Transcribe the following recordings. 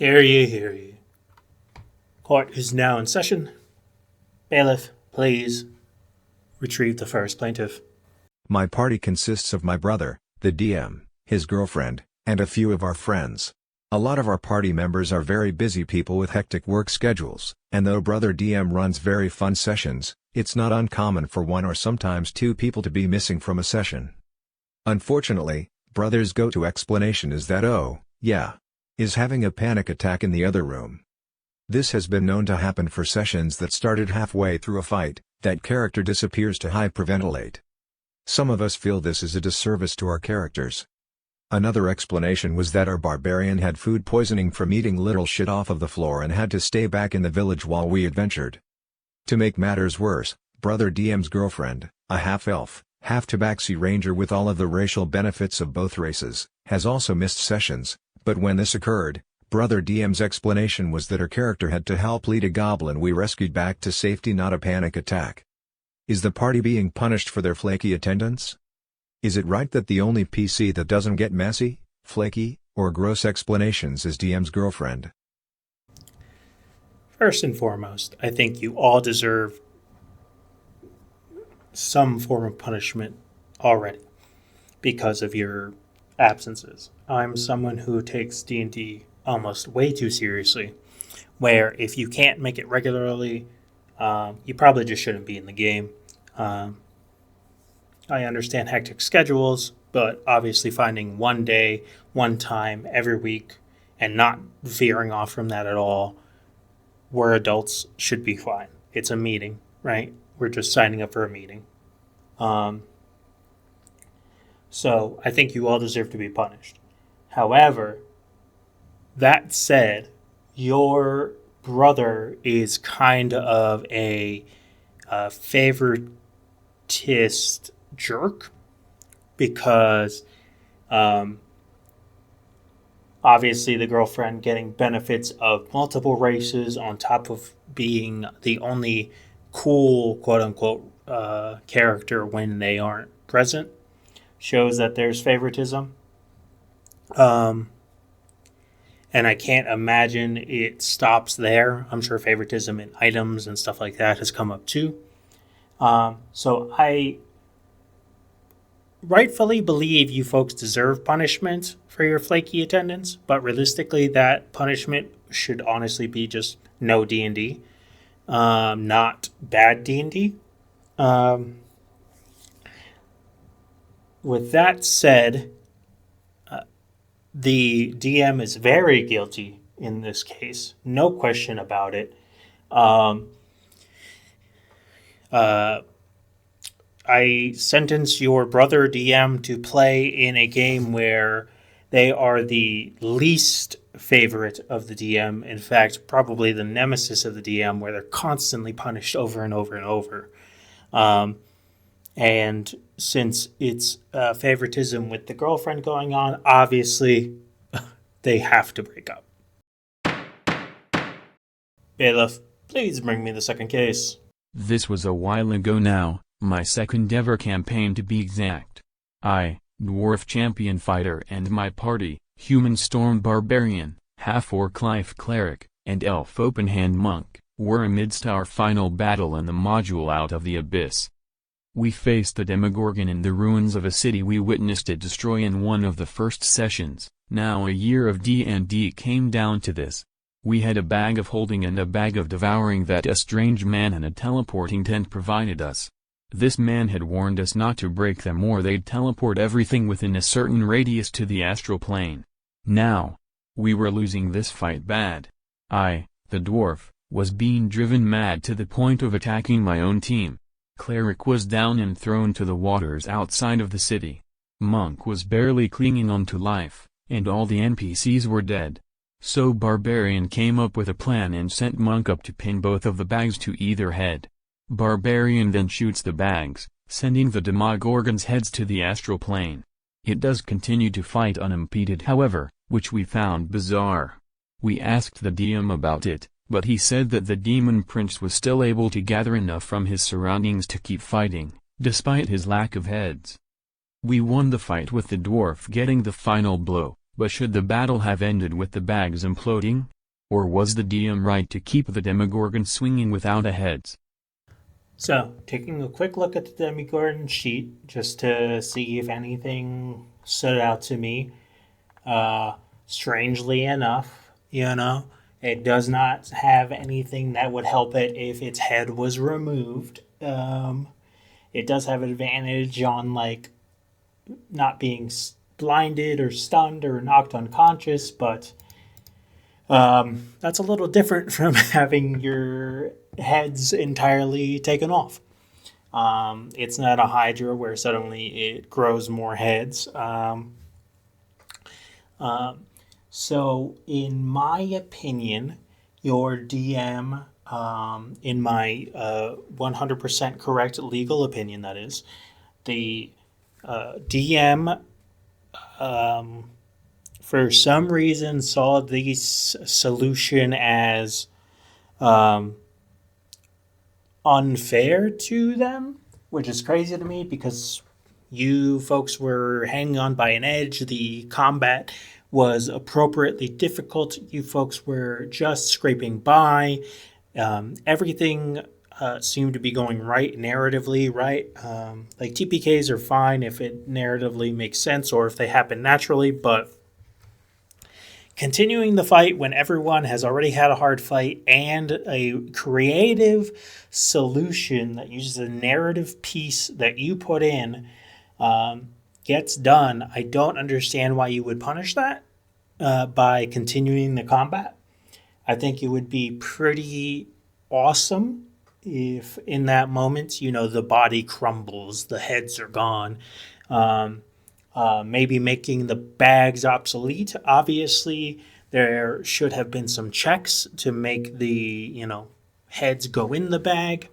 Hear ye, hear ye. Court is now in session. Bailiff, please retrieve the first plaintiff. My party consists of my brother, the DM, his girlfriend, and a few of our friends. A lot of our party members are very busy people with hectic work schedules, and though brother DM runs very fun sessions, it's not uncommon for one or sometimes two people to be missing from a session. Unfortunately, brother's go-to explanation is that is having a panic attack in the other room. This has been known to happen for sessions that started halfway through a fight, that character disappears to hyperventilate. Some of us feel this is a disservice to our characters. Another explanation was that our barbarian had food poisoning from eating little shit off of the floor and had to stay back in the village while we adventured. To make matters worse, brother DM's girlfriend, a half-elf, half-tabaxi ranger with all of the racial benefits of both races, has also missed sessions, but when this occurred, brother DM's explanation was that her character had to help lead a goblin we rescued back to safety, not a panic attack. Is the party being punished for their flaky attendance? Is it right that the only PC that doesn't get messy, flaky, or gross explanations is DM's girlfriend? First and foremost, I think you all deserve some form of punishment already because of your absences. I'm someone who takes D&D almost way too seriously, where if you can't make it regularly, you probably just shouldn't be in the game. I understand hectic schedules, but obviously finding one day, one time every week, and not veering off from that at all, where adults should be fine. It's a meeting, right? We're just signing up for a meeting. So I think you all deserve to be punished. However, that said, your brother is kind of a favoritist jerk because obviously the girlfriend getting benefits of multiple races on top of being the only cool quote-unquote character when they aren't present shows that there's favoritism. And I can't imagine it stops there. I'm sure favoritism in items and stuff like that has come up too. So I rightfully believe you folks deserve punishment for your flaky attendance, but realistically that punishment should honestly be just no D&D, not bad D&D. With that said, the DM is very guilty in this case, no question about it. I sentence your brother DM to play in a game where they are the least favorite of the DM. In fact, probably the nemesis of the DM, where they're constantly punished over and over and over. And since it's favoritism with the girlfriend going on, obviously they have to break up. Bailiff, please bring me the second case. This was a while ago now, my second ever campaign to be exact. I, dwarf champion fighter, and my party, human storm barbarian, half-orc life cleric, and elf open-hand monk, were amidst our final battle in the module Out of the Abyss. We faced the Demogorgon in the ruins of a city we witnessed it destroy in one of the first sessions. Now a year of D&D came down to this. We had a bag of holding and a bag of devouring that a strange man in a teleporting tent provided us. This man had warned us not to break them or they'd teleport everything within a certain radius to the astral plane. Now, we were losing this fight bad. I, the dwarf, was being driven mad to the point of attacking my own team. Cleric was down and thrown to the waters outside of the city. Monk was barely clinging on to life, and all the NPCs were dead. So Barbarian came up with a plan and sent Monk up to pin both of the bags to either head. Barbarian then shoots the bags, sending the Demogorgon's heads to the astral plane. It does continue to fight unimpeded however, which we found bizarre. We asked the DM about it, but he said that the Demon Prince was still able to gather enough from his surroundings to keep fighting, despite his lack of heads. We won the fight with the dwarf getting the final blow, but should the battle have ended with the bags imploding? Or was the DM right to keep the Demogorgon swinging without a heads? So, taking a quick look at the Demogorgon sheet, just to see if anything stood out to me. Strangely enough, it does not have anything that would help it if its head was removed. It does have advantage on, like, not being blinded or stunned or knocked unconscious, but that's a little different from having your heads entirely taken off. It's not a Hydra where suddenly it grows more heads. So, in my opinion, your DM, in my 100% correct legal opinion, that is, the DM, for some reason, saw this solution as unfair to them, which is crazy to me because you folks were hanging on by an edge. The combat was appropriately difficult. You folks were just scraping by. Everything seemed to be going right narratively, right? Like TPKs are fine if it narratively makes sense or if they happen naturally, but continuing the fight when everyone has already had a hard fight and a creative solution that uses a narrative piece that you put in gets done, I don't understand why you would punish that by continuing the combat. I think it would be pretty awesome if in that moment, the body crumbles, the heads are gone. Maybe making the bags obsolete. Obviously, there should have been some checks to make the, heads go in the bag,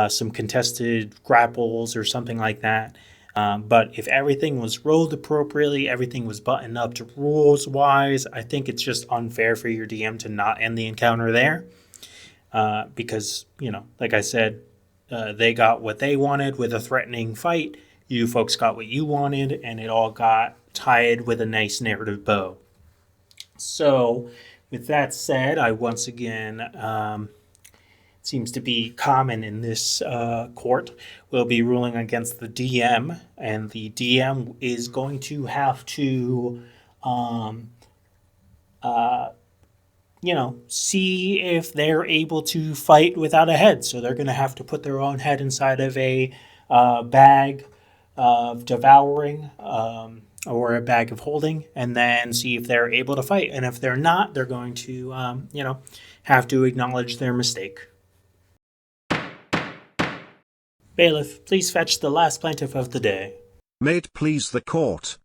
some contested grapples or something like that. But if everything was rolled appropriately, everything was buttoned up to rules-wise, I think it's just unfair for your DM to not end the encounter there. Because, like I said, they got what they wanted with a threatening fight. You folks got what you wanted, and it all got tied with a nice narrative bow. So, with that said, I once again, seems to be common in this court, will be ruling against the DM, and the DM is going to have to, see if they're able to fight without a head. So they're going to have to put their own head inside of a bag of devouring or a bag of holding, and then see if they're able to fight. And if they're not, they're going to, have to acknowledge their mistake. Bailiff, please fetch the last plaintiff of the day. May it please the court.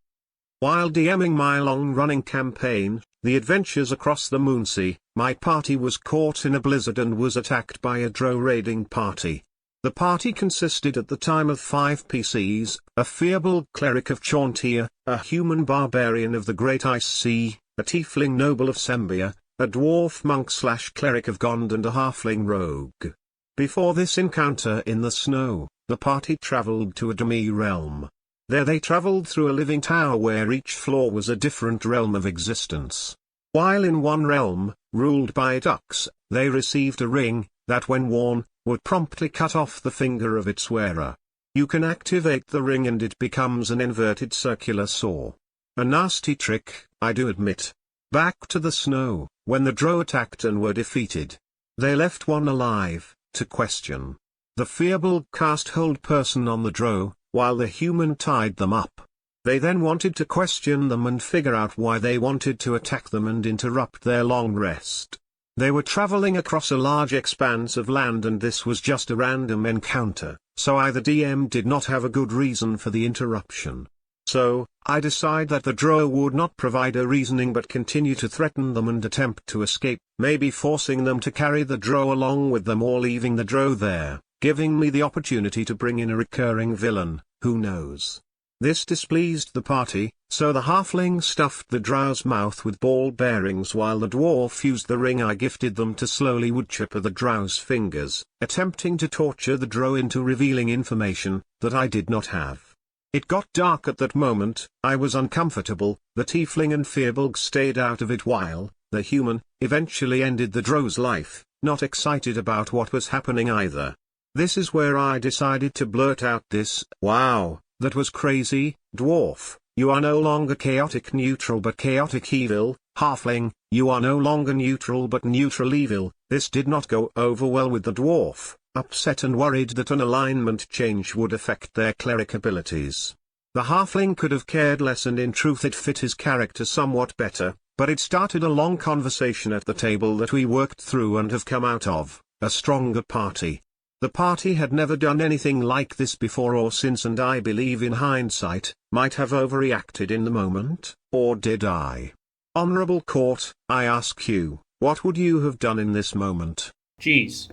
While DMing my long-running campaign, The Adventures Across the Moonsea, my party was caught in a blizzard and was attacked by a drow raiding party. The party consisted at the time of 5 PCs, a feeble cleric of Chauntea, a human barbarian of the Great Ice Sea, a tiefling noble of Sembia, a dwarf monk/cleric of Gond and a halfling rogue. Before this encounter in the snow, the party traveled to a demi-realm. There they traveled through a living tower where each floor was a different realm of existence. While in one realm, ruled by ducks, they received a ring, that when worn, would promptly cut off the finger of its wearer. You can activate the ring and it becomes an inverted circular saw. A nasty trick, I do admit. Back to the snow, when the drow attacked and were defeated. They left one alive, to question. The feeble cast hold person on the drow, while the human tied them up. They then wanted to question them and figure out why they wanted to attack them and interrupt their long rest. They were traveling across a large expanse of land and this was just a random encounter, so I the DM did not have a good reason for the interruption. So, I decide that the drow would not provide a reasoning but continue to threaten them and attempt to escape, maybe forcing them to carry the drow along with them or leaving the drow there, giving me the opportunity to bring in a recurring villain, who knows. This displeased the party, so the halfling stuffed the drow's mouth with ball bearings while the dwarf used the ring I gifted them to slowly woodchipper the drow's fingers, attempting to torture the drow into revealing information that I did not have. It got dark at that moment. I was uncomfortable. The tiefling and Fearbulk stayed out of it while the human eventually ended the drow's life, not excited about what was happening either. This is where I decided to blurt out this, "Wow, that was crazy, dwarf. You are no longer chaotic neutral but chaotic evil. Halfling, you are no longer neutral but neutral evil." This did not go over well with the dwarf, upset and worried that an alignment change would affect their cleric abilities. The halfling could have cared less, and in truth it fit his character somewhat better, but it started a long conversation at the table that we worked through and have come out of, a stronger party. The party had never done anything like this before or since, and I believe in hindsight, might have overreacted in the moment, or did I? Honorable Court, I ask you, what would you have done in this moment? Jeez.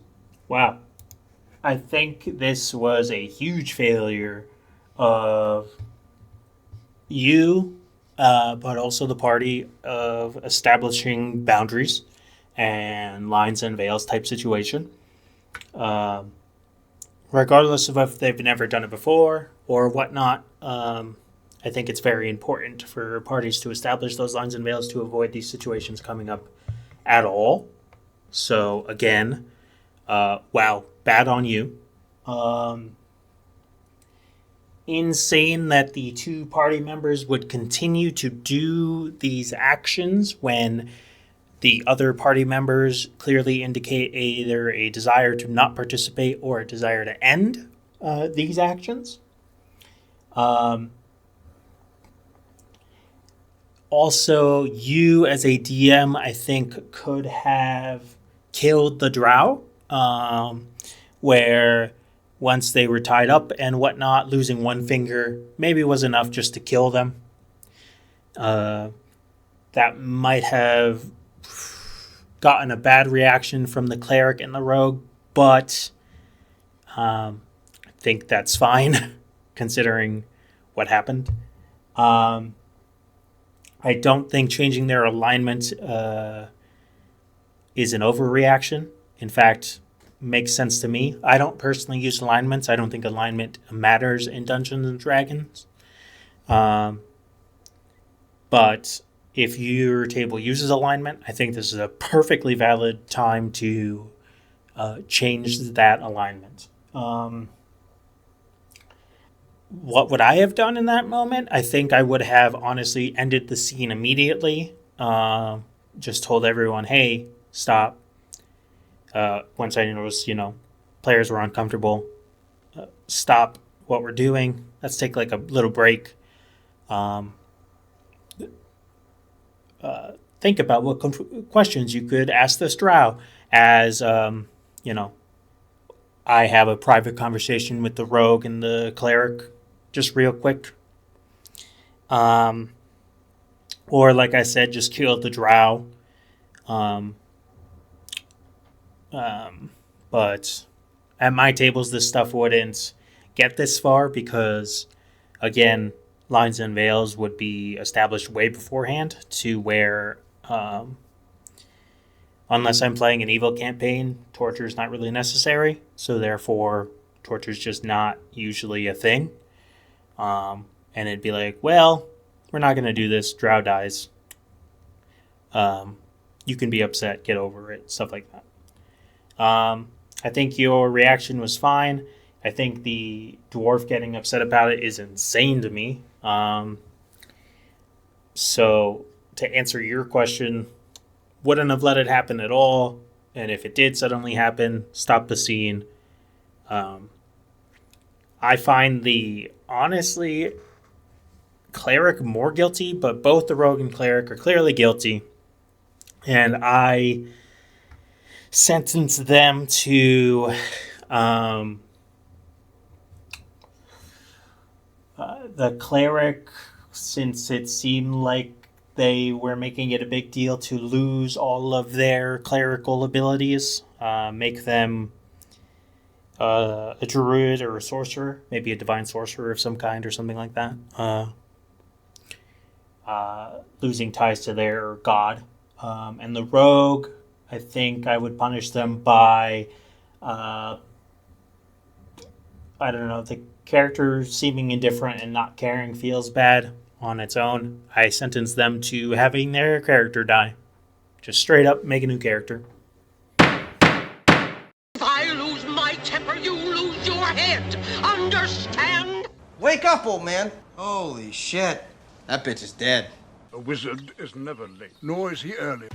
Wow. I think this was a huge failure of you, but also the party, of establishing boundaries and lines and veils type situation. Regardless of if they've never done it before or whatnot, I think it's very important for parties to establish those lines and veils to avoid these situations coming up at all. So again, wow, bad on you. Insane that the two party members would continue to do these actions when the other party members clearly indicate either a desire to not participate or a desire to end these actions. Also, you as a DM, I think, could have killed the drow, where once they were tied up and whatnot, losing one finger maybe was enough just to kill them. That might have gotten a bad reaction from the cleric and the rogue, but I think that's fine considering what happened. I don't think changing their alignment is an overreaction. In fact, makes sense to me. I don't personally use alignments. I don't think alignment matters in Dungeons and Dragons. But if your table uses alignment, I think this is a perfectly valid time to change that alignment. What would I have done in that moment? I think I would have honestly ended the scene immediately. Just told everyone, hey, stop. Once I noticed, players were uncomfortable. Stop what we're doing. Let's take like a little break. Think about what questions you could ask this drow as, I have a private conversation with the rogue and the cleric, just real quick. Or like I said, just kill the drow. But at my tables, this stuff wouldn't get this far because, again, lines and veils would be established way beforehand to where, unless I'm playing an evil campaign, torture is not really necessary. So therefore, torture is just not usually a thing. And it'd be like, well, we're not going to do this. Drow dies. You can be upset. Get over it. Stuff like that. I think your reaction was fine. I think the dwarf getting upset about it is insane to me. So to answer your question, wouldn't have let it happen at all. And if it did suddenly happen, stop the scene. I find honestly, cleric more guilty, but both the rogue and cleric are clearly guilty. And I sentence them to the cleric, since it seemed like they were making it a big deal to lose all of their clerical abilities, make them a druid or a sorcerer, maybe a divine sorcerer of some kind or something like that, losing ties to their god. And the rogue, I think I would punish them by I don't know, the character seeming indifferent and not caring feels bad on its own. I sentence them to having their character die. Just straight up make a new character. If I lose my temper, you lose your head. Understand? Wake up, old man. Holy shit. That bitch is dead. A wizard is never late, nor is he early.